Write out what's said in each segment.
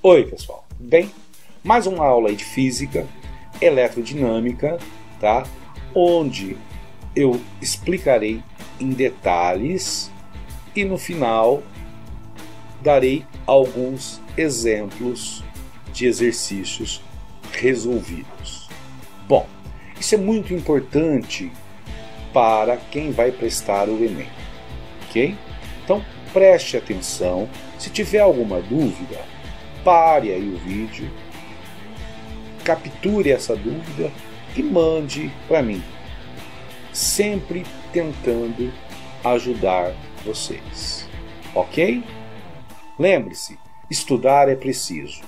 Oi pessoal, bem? Mais uma aula aí de física, eletrodinâmica, tá? Onde eu explicarei em detalhes e no final darei alguns exemplos de exercícios resolvidos. Bom, isso é muito importante para quem vai prestar o Enem, ok? Então preste atenção, se tiver alguma dúvida, pare aí o vídeo, capture essa dúvida e mande para mim, sempre tentando ajudar vocês, ok? Lembre-se, estudar é preciso.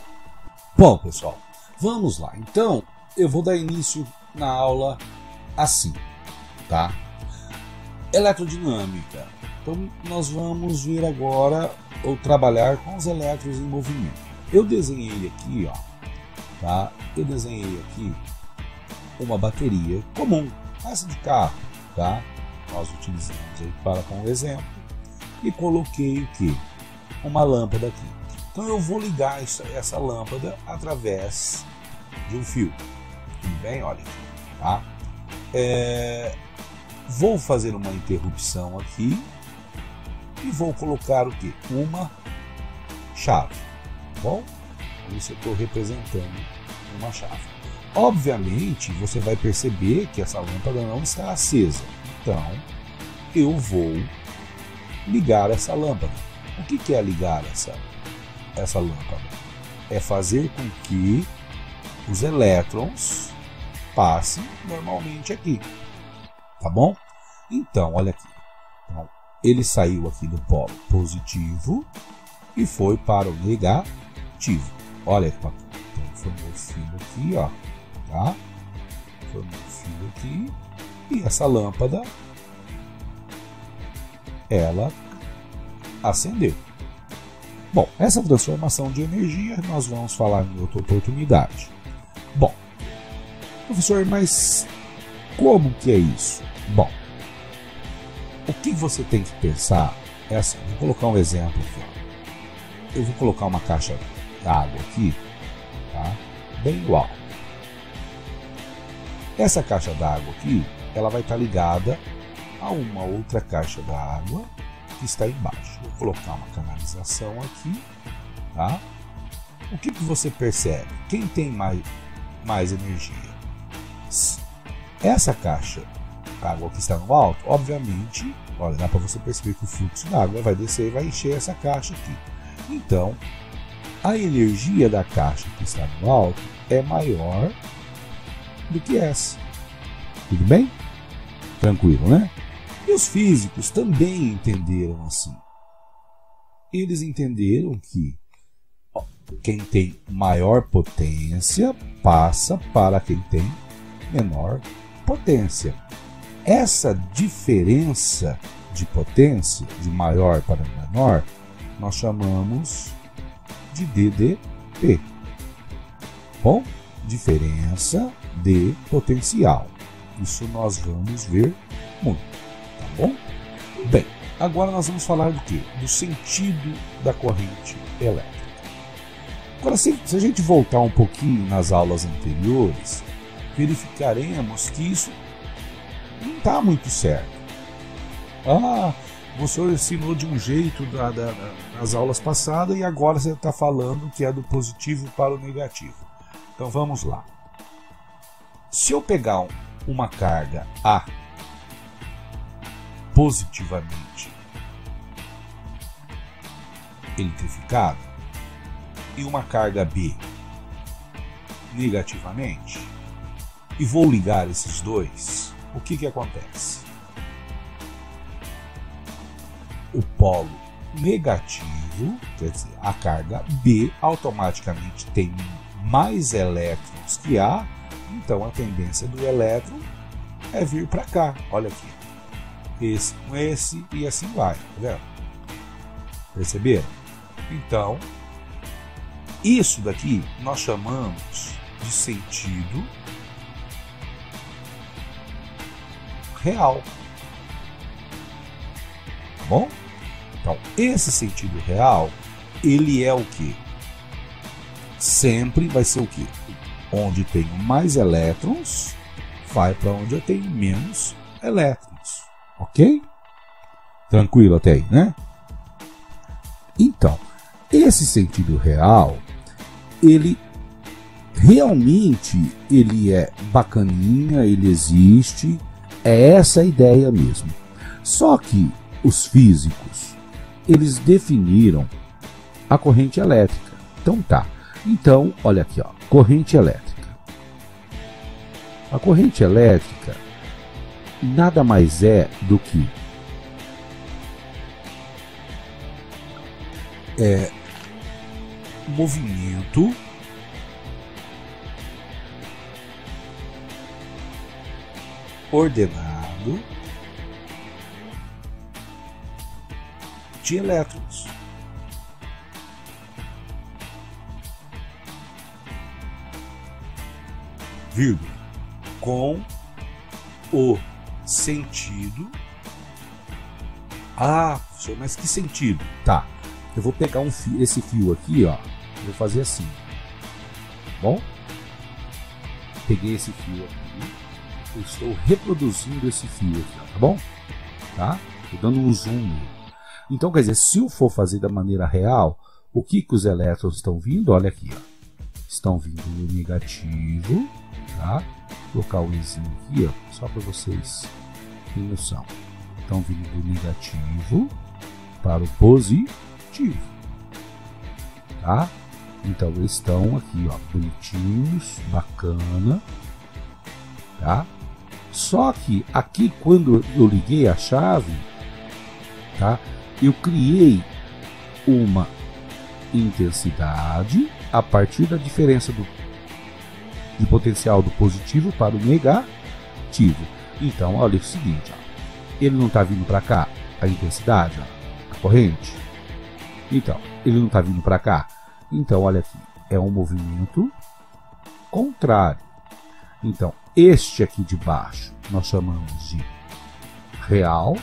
Bom, pessoal, vamos lá. Então, eu vou dar início na aula assim, tá? Eletrodinâmica. Então, nós vamos ver agora ou trabalhar com os elétrons em movimento. Eu desenhei aqui, ó, tá? Eu desenhei aqui uma bateria comum, essa de carro, tá? Nós utilizamos aí para com o exemplo e coloquei o que? Uma lâmpada aqui. Então eu vou ligar essa lâmpada através de um fio. Tudo bem? Olha aqui, tá? Vou fazer uma interrupção aqui e vou colocar o que? Uma chave. Tá bom? Isso eu estou representando uma chave. Obviamente você vai perceber que essa lâmpada não está acesa. Então eu vou ligar essa lâmpada. O que é ligar essa lâmpada? É fazer com que os elétrons passem normalmente aqui. Tá bom? Então, olha aqui. Então, ele saiu aqui do polo positivo e foi para o negativo. Olha que bacana. Então, formou o fio aqui, ó. Tá? Formou o fio aqui. E essa lâmpada, ela acendeu. Bom, essa transformação de energia nós vamos falar em outra oportunidade. Bom, professor, mas como que é isso? Bom, o que você tem que pensar é assim, vou colocar um exemplo aqui. Ó. Eu vou colocar uma caixa d'água aqui, tá? Bem igual. Essa caixa d'água aqui, ela vai estar ligada a uma outra caixa d'água que está embaixo. Vou colocar uma canalização aqui, tá? O que você percebe? Quem tem mais energia? Essa caixa d'água que está no alto, obviamente, olha, dá para você perceber que o fluxo d'água vai descer e vai encher essa caixa aqui. Então, a energia da caixa que está no alto é maior do que essa. Tudo bem? Tranquilo, né? E os físicos também entenderam assim. Eles entenderam que quem tem maior potência passa para quem tem menor potência. Essa diferença de potência, de maior para menor, nós chamamos de DDP. Bom, diferença de potencial. Isso nós vamos ver muito. Tá bom? Bem, agora nós vamos falar do quê? Do sentido da corrente elétrica. Agora, se a gente voltar um pouquinho nas aulas anteriores, verificaremos que isso não está muito certo. O senhor ensinou de um jeito nas aulas passadas e agora você está falando que é do positivo para o negativo. Então vamos lá. Se eu pegar uma carga A positivamente eletrificada e uma carga B negativamente e vou ligar esses dois, o que acontece? O polo negativo, quer dizer, a carga B automaticamente tem mais elétrons que A, então a tendência do elétron é vir para cá. Olha aqui. Esse com esse e assim vai, tá vendo? Perceberam? Então, isso daqui nós chamamos de sentido real. Tá bom? Então, esse sentido real, ele é o quê? sempre vai ser o quê? Onde tenho mais elétrons, vai para onde eu tenho menos elétrons. Ok? Tranquilo até aí, né? Então, esse sentido real, ele realmente ele é bacaninha, ele existe, é essa a ideia mesmo. Só que os físicos, eles definiram a corrente elétrica. Então tá. Então, olha aqui, ó, corrente elétrica. A corrente elétrica nada mais é do que movimento ordenado de elétrons. Vírgula, com o sentido. Ah, professor, mas que sentido? Tá, eu vou pegar esse fio aqui, ó, vou fazer assim, bom? Peguei esse fio aqui, eu estou reproduzindo esse fio aqui, ó, tá bom? Tá? Estou dando um zoom. Então, quer dizer, se eu for fazer da maneira real, o que os elétrons estão vindo? Olha aqui, ó, estão vindo do negativo, tá? Vou colocar o Ezinho aqui, ó, só para vocês terem noção. Estão vindo do negativo para o positivo, tá? Então eles estão aqui, ó, bonitinhos, bacana, tá? Só que aqui, quando eu liguei a chave, tá? Eu criei uma intensidade a partir da diferença de potencial do positivo para o negativo. Então, olha o seguinte, ó, ele não está vindo para cá, a intensidade, ó, a corrente. Então, ele não está vindo para cá. Então, olha aqui, é um movimento contrário. Então, este aqui de baixo nós chamamos de real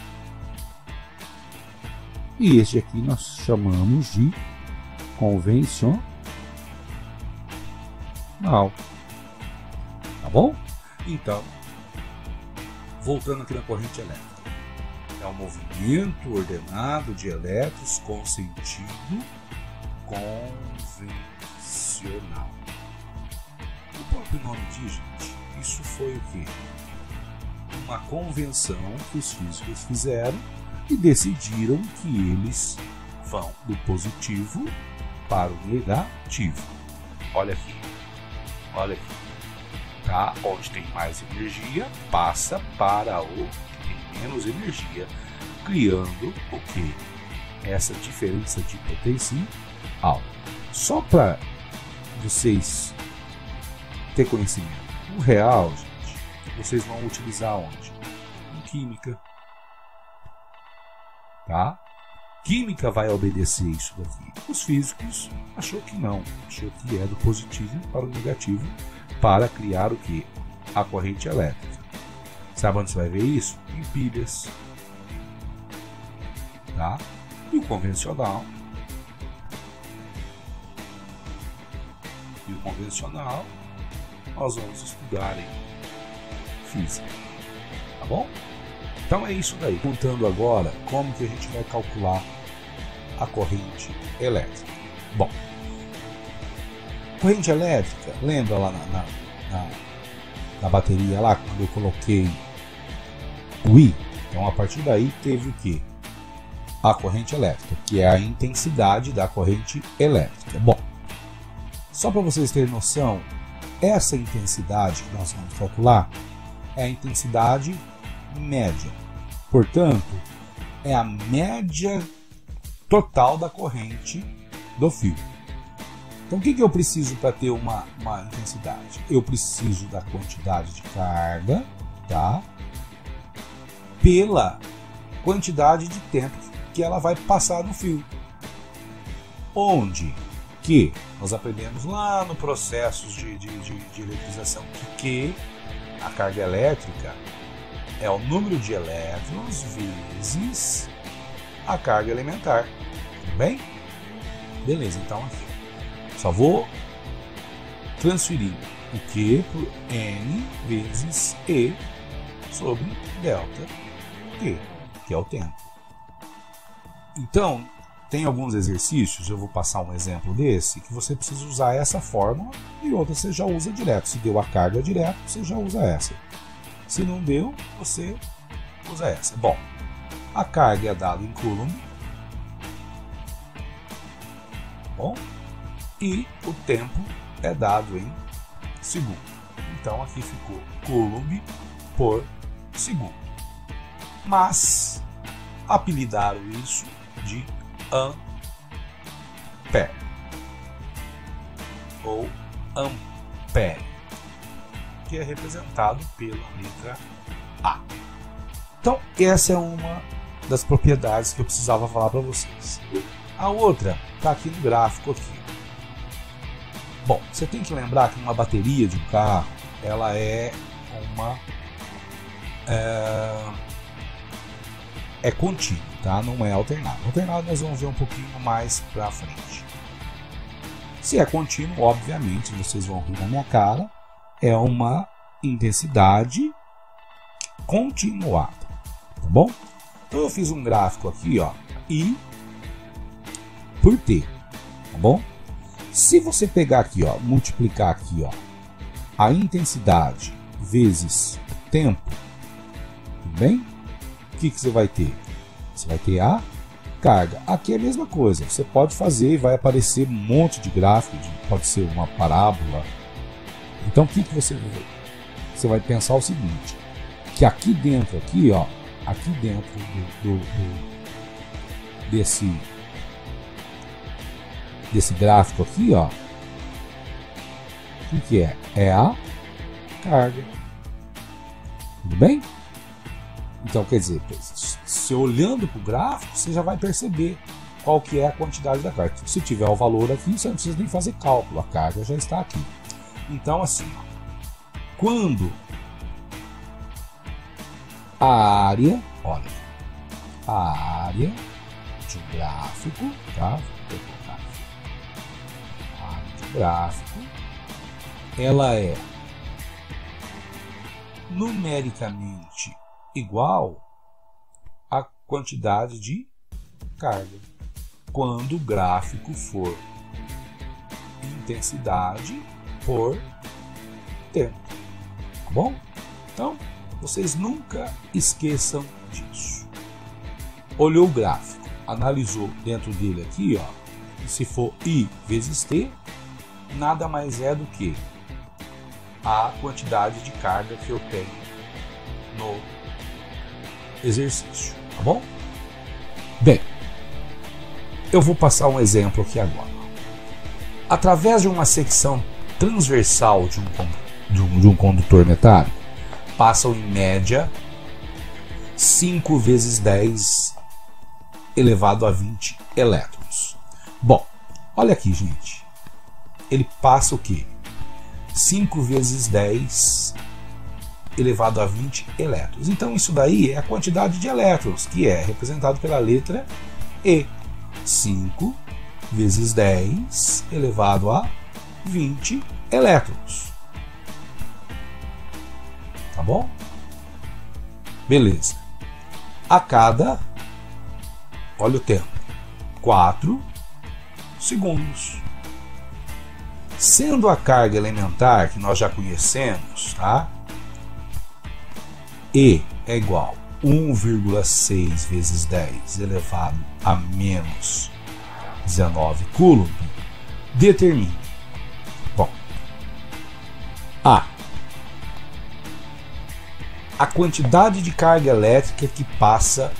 e este aqui nós chamamos de convencional. Tá bom? Então, voltando aqui na corrente elétrica. É um movimento ordenado de elétrons com sentido convencional. O próprio nome diz, gente, isso foi o quê? Uma convenção que os físicos fizeram e decidiram que eles vão do positivo para o negativo. Olha aqui, olha aqui, tá? Onde tem mais energia passa para o que tem menos energia, criando o que? Essa diferença de potencial. Só para vocês ter conhecimento, o real, gente, vocês vão utilizar onde? Em química, tá? Química vai obedecer isso daqui. Os físicos achou que não, achou que é do positivo para o negativo para criar o que? A corrente elétrica. Sabe onde você vai ver isso? Em pilhas, tá? E o convencional. Nós vamos estudar em física, tá bom? Então é isso daí. Contando agora como que a gente vai calcular a corrente elétrica. Bom, corrente elétrica, lembra lá na bateria lá, quando eu coloquei o I? Então a partir daí teve o que? A corrente elétrica, que é a intensidade da corrente elétrica. Bom, só para vocês terem noção, essa intensidade que nós vamos calcular é a intensidade média. Portanto, é a média total da corrente do fio. Então, o que eu preciso para ter uma intensidade? Eu preciso da quantidade de carga, tá? Pela quantidade de tempo que ela vai passar no fio. Onde que nós aprendemos lá no processo de eletrização que a carga elétrica é o número de elétrons vezes a carga elementar. Tudo bem? Beleza, então aqui. Só vou transferindo o Q por N vezes E sobre delta T, que é o tempo. Então, tem alguns exercícios, eu vou passar um exemplo desse, que você precisa usar essa fórmula e outra você já usa direto. Se deu a carga direto, você já usa essa. Se não deu, você usa essa. Bom, a carga é dada em Coulomb, bom, e o tempo é dado em segundo. Então aqui ficou Coulomb por segundo. Mas apelidaram isso de ampere ou ampere, que é representado pela letra A. Então essa é uma das propriedades que eu precisava falar para vocês. A outra está aqui no gráfico aqui. Bom, você tem que lembrar que uma bateria de um carro, ela é uma é contínuo, tá? Não é alternado. Alternado nós vamos ver um pouquinho mais para frente. Se é contínuo, obviamente, vocês vão rir na minha cara, é uma intensidade continuada, tá bom? Então eu fiz um gráfico aqui, ó, I por T, tá bom? Se você pegar aqui, ó, multiplicar aqui, ó, a intensidade vezes o tempo, tudo bem? O que você vai ter? Você vai ter a carga. Aqui é a mesma coisa. Você pode fazer e vai aparecer um monte de gráfico, pode ser uma parábola. Então o que você vai pensar o seguinte, que aqui dentro, aqui, ó, aqui dentro desse gráfico aqui, ó, o que é? É a carga. Tudo bem? Então, quer dizer, se olhando para o gráfico, você já vai perceber qual que é a quantidade da carga. Se tiver o valor aqui, você não precisa nem fazer cálculo, a carga já está aqui. Então, assim, ó, quando a área, olha, a área de um gráfico, tá? A área de um gráfico, ela é numericamente igual à quantidade de carga quando o gráfico for intensidade por tempo, tá bom? Então, vocês nunca esqueçam disso. Olhou o gráfico, analisou dentro dele aqui, ó, se for I vezes T, nada mais é do que a quantidade de carga que eu tenho no exercício, tá bom? Bem, eu vou passar um exemplo aqui agora. Através de uma secção transversal de um condutor metálico, passam em média 5 vezes 10 elevado a 20 elétrons. Bom, olha aqui, gente. Ele passa o quê? 5 vezes 10 elevado a 20 elétrons. Então isso daí é a quantidade de elétrons, que é representado pela letra E. 5 vezes 10 elevado a 20 elétrons. Tá bom? Beleza. A cada, olha o tempo, 4 segundos. Sendo a carga elementar, que nós já conhecemos, tá? E é igual a 1,6 vezes 10 elevado a menos 19 coulomb, determine. Bom, a quantidade de carga elétrica que passa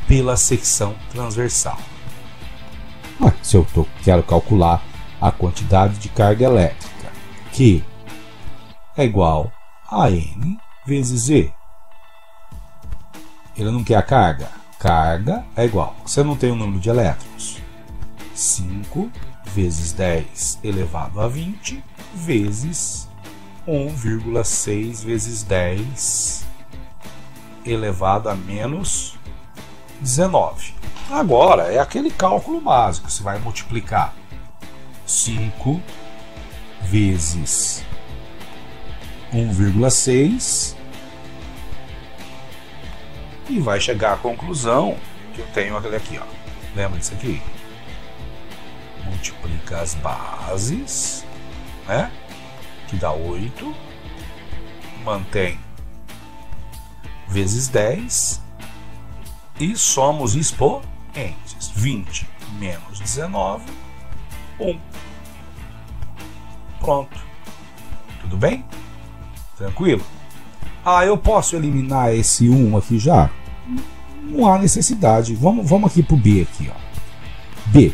pela secção transversal. Se eu quero calcular a quantidade de carga elétrica, que é igual a N vezes E. Ele não quer a carga? Carga é igual. Você não tem o número de elétrons. 5 vezes 10 elevado a 20 vezes 1,6 vezes 10 elevado a menos 19. Agora é aquele cálculo básico. Você vai multiplicar 5 vezes 1,6 e vai chegar à conclusão que eu tenho aqui, ó. Lembra disso aqui? Multiplica as bases, né? Que dá 8. Mantém vezes 10 e somos expoentes. 20 menos 19, 1. Pronto. Tudo bem? Tranquilo? Ah, eu posso eliminar esse 1 aqui já? Não há necessidade. Vamos aqui para o B aqui, ó. B.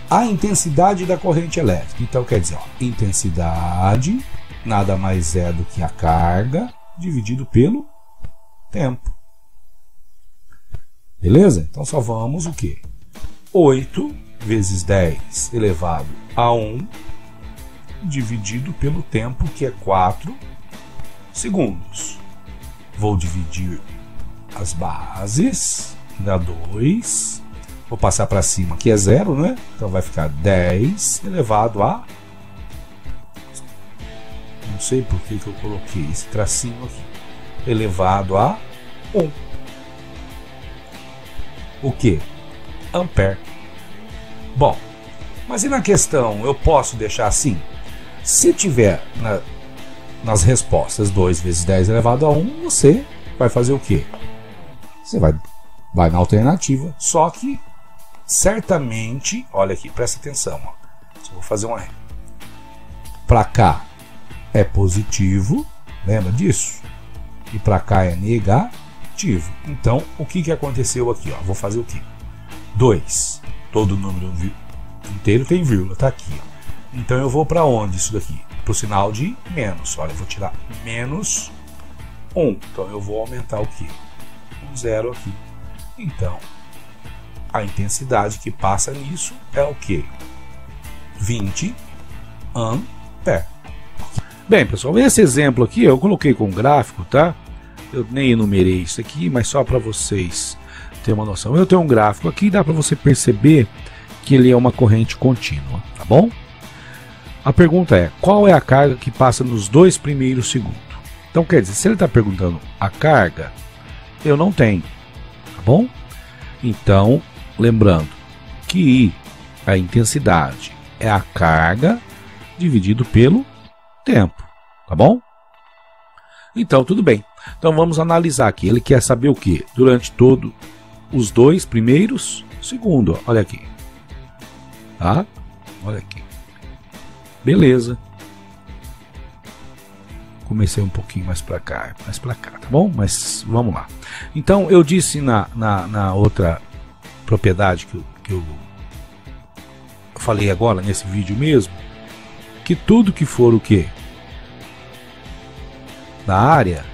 A intensidade da corrente elétrica. Então quer dizer, ó, intensidade nada mais é do que a carga dividido pelo tempo. Beleza? Então só vamos o quê? 8 vezes 10 elevado a 1 dividido pelo tempo, que é 4 segundos. Vou dividir as bases, dá 2. Vou passar para cima, que é 0, né? Então vai ficar 10 elevado a... Não sei por que eu coloquei esse tracinho aqui. Elevado a 1. O que? Ampere. Bom, mas e na questão, eu posso deixar assim? Se tiver nas respostas 2 vezes 10 elevado a 1, você vai fazer o quê? Você vai na alternativa, só que certamente, olha aqui, presta atenção, ó. Só vou fazer uma... Para cá é positivo, lembra disso? E para cá é negativo. Então, o que aconteceu aqui? Ó? Vou fazer o quê? 2. Todo número inteiro tem vírgula, tá aqui. Ó. Então eu vou para onde isso daqui? Para o sinal de menos. Olha, eu vou tirar menos 1. Então eu vou aumentar o quê? Um 0 aqui. Então, a intensidade que passa nisso é o quê? 20 ampere. Bem, pessoal, esse exemplo aqui eu coloquei com gráfico, tá? Eu nem enumerei isso aqui, mas só para vocês terem uma noção. Eu tenho um gráfico aqui, dá para você perceber que ele é uma corrente contínua, tá bom? A pergunta é, qual é a carga que passa nos 2 primeiros segundos? Então, quer dizer, se ele está perguntando a carga, eu não tenho, tá bom? Então, lembrando que a intensidade é a carga dividido pelo tempo, tá bom? Então, tudo bem. Então, vamos analisar aqui. Ele quer saber o que? Durante todos os 2 primeiros segundos. Olha aqui. Tá? Olha aqui. Beleza. Comecei um pouquinho mais para cá, tá bom? Mas vamos lá. Então, eu disse na outra propriedade que eu falei agora, nesse vídeo mesmo, que tudo que for o quê? Da área,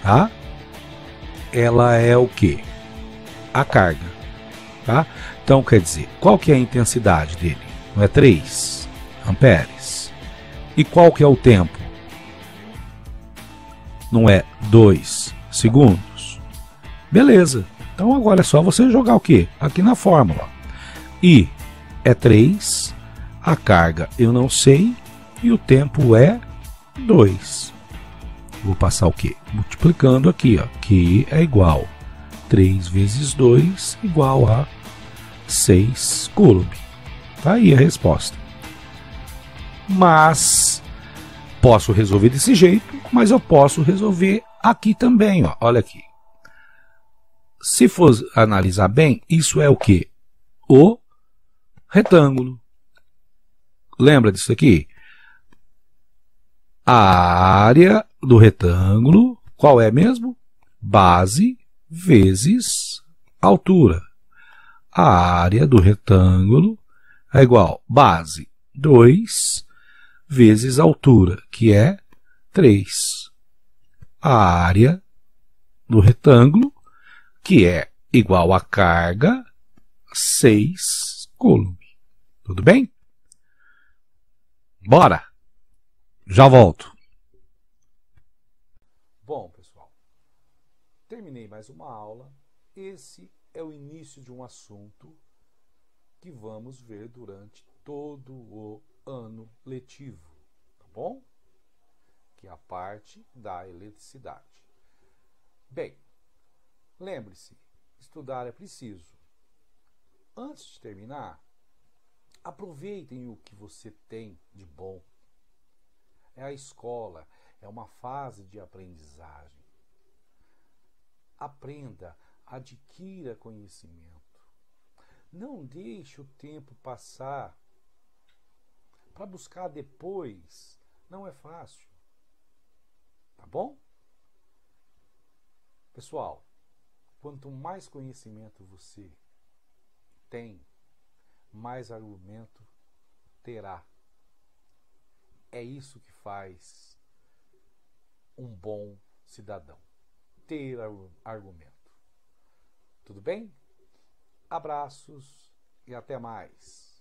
tá? Ela é o quê? A carga, tá? Então, quer dizer, qual que é a intensidade dele? Não é 3 amperes? E qual que é o tempo? Não é 2 segundos? Beleza. Então agora é só você jogar o quê? Aqui na fórmula. I é 3, a carga eu não sei e o tempo é 2. Vou passar o quê? Multiplicando aqui, ó, que é igual 3 vezes 2 igual a 6 coulomb. Tá aí a resposta. Mas posso resolver desse jeito, mas eu posso resolver aqui também, ó. Olha aqui. Se for analisar bem, isso é o quê? O retângulo. Lembra disso aqui? A área do retângulo, qual é mesmo? Base vezes altura. A área do retângulo é igual base 2 vezes altura, que é 3. A área do retângulo, que é igual a carga, 6 coulomb. Tudo bem? Bora! Já volto. Bom, pessoal, terminei mais uma aula. Esse é o início de um assunto que vamos ver durante todo o ano letivo, tá bom? Que é a parte da eletricidade. Bem, lembre-se, estudar é preciso. Antes de terminar, aproveitem o que você tem de bom. É a escola, é uma fase de aprendizagem. Aprenda, adquira conhecimento. Não deixe o tempo passar para buscar depois. Não é fácil. Tá bom? Pessoal, quanto mais conhecimento você tem, mais argumento terá. É isso que faz um bom cidadão. Ter argumento. Tudo bem? Abraços e até mais.